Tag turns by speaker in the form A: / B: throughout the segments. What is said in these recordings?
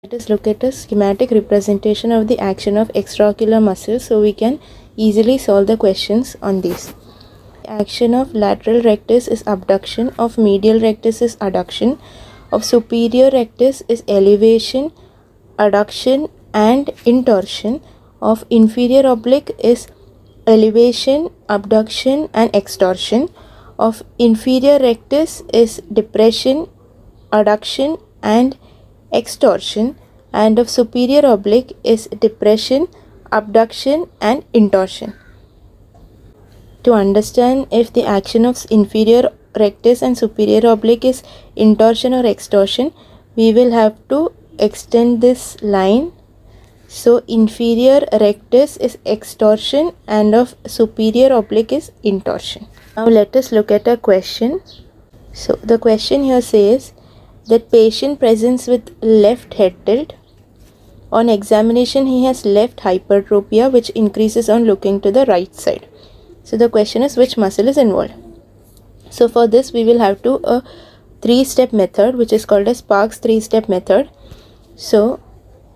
A: Let us look at a schematic representation of the action of extraocular muscles so we can easily solve the questions on these. The action of lateral rectus is abduction, of medial rectus is adduction, of superior rectus is elevation, adduction and intorsion, of inferior oblique is elevation, abduction and extorsion, of inferior rectus is depression, adduction and extortion, and of superior oblique is depression, abduction and intorsion. To understand if the action of inferior rectus and superior oblique is intorsion or extorsion, we will have to extend this line. So inferior rectus is extorsion and of superior oblique is intorsion. Now let us look at a question. So the question here says that patient presents with left head tilt. On examination he has left hypertropia which increases on looking to the right side. So the question is which muscle is involved. So for this we will have to a 3-step method which is called as Sparks 3-step method. So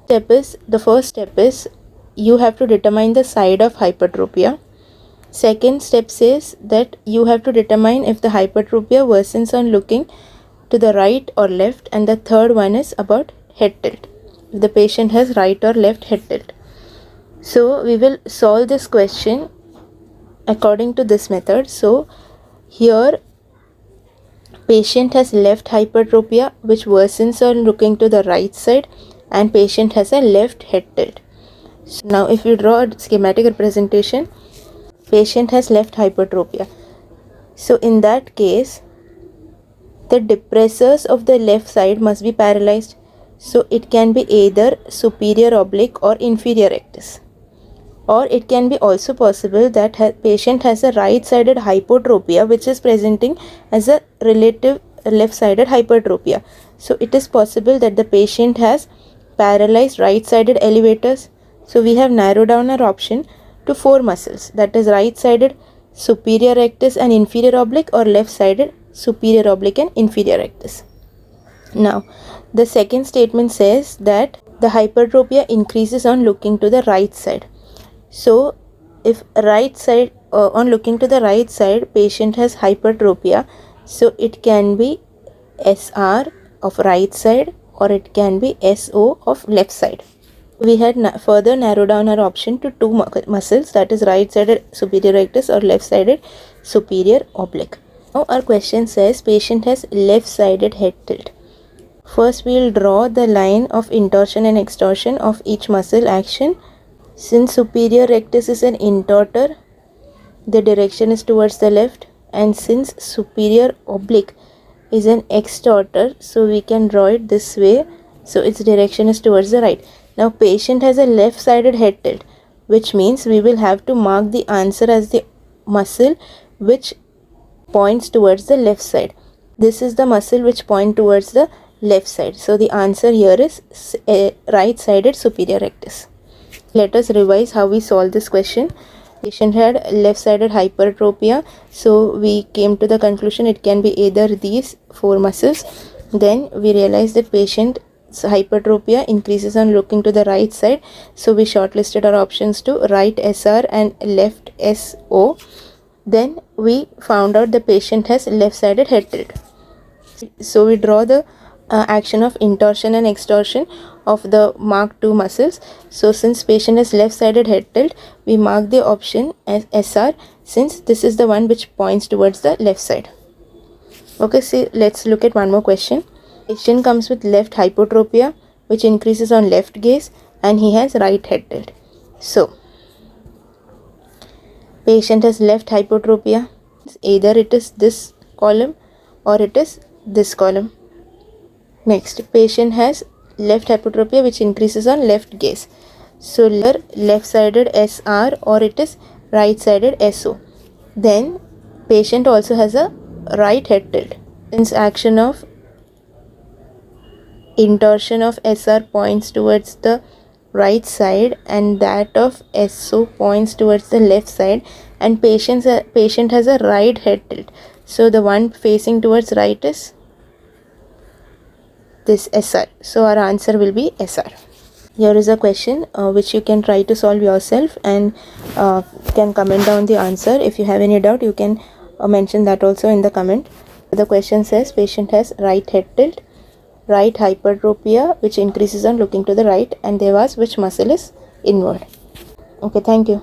A: the first step is you have to determine the side of hypertropia. Second step says that you have to determine if the hypertropia worsens on looking to the right or left, and the third one is about head tilt, if the patient has right or left head tilt. So we will solve this question according to this method. So here patient has left hypertropia which worsens on looking to the right side, and patient has a left head tilt. So now if you draw a schematic representation, patient has left hypertropia. So in that case the depressors of the left side must be paralyzed. So it can be either superior oblique or inferior rectus. Or it can be also possible that patient has a right-sided hypotropia which is presenting as a relative left-sided hypertropia. So it is possible that the patient has paralyzed right-sided elevators. So we have narrowed down our option to 4 muscles, that is right-sided superior rectus and inferior oblique, or left-sided superior oblique and inferior rectus. Now the second statement says that the hypertropia increases on looking to the right side. So if right side on looking to the right side patient has hypertropia, so it can be SR of right side or it can be SO of left side. We had further narrowed down our option to 2 muscles, that is right sided superior rectus or left sided superior oblique. Now our question says patient has left sided head tilt. First we will draw the line of intorsion and extorsion of each muscle action. Since superior rectus is an intorter, the direction is towards the left, and since superior oblique is an extorter, so we can draw it this way, so its direction is towards the right. Now patient has a left sided head tilt, which means we will have to mark the answer as the muscle which points towards the left side. This is the muscle which points towards the left side. So the answer here is right sided superior rectus. Let us revise how we solve this question. Patient had left sided hypertropia, so we came to the conclusion it can be either these 4 muscles. Then we realized that patient's hypertropia increases on looking to the right side, so we shortlisted our options to right SR and left SO. Then we found out the patient has left sided head tilt. So we draw the action of intorsion and extorsion of the marked 2 muscles. So since patient has left sided head tilt, we mark the option as SR, since this is the one which points towards the left side. Okay, so let's look at one more question. Patient comes with left hypotropia which increases on left gaze, and he has right head tilt. So patient has left hypotropia, either it is this column or it is this column. Next, patient has left hypotropia which increases on left gaze. So left sided SR or it is right sided SO. Then patient also has a right head tilt. Since action of intorsion of SR points towards the right side and that of SO points towards the left side, and patient has a right head tilt. So the one facing towards right is this SR. So our answer will be SR. Here is a question which you can try to solve yourself, and can comment down the answer. If you have any doubt, you can mention that also in the comment. The question says patient has right head tilt, right hypertropia which increases on looking to the right, and they ask which muscle is inward. Okay, thank you.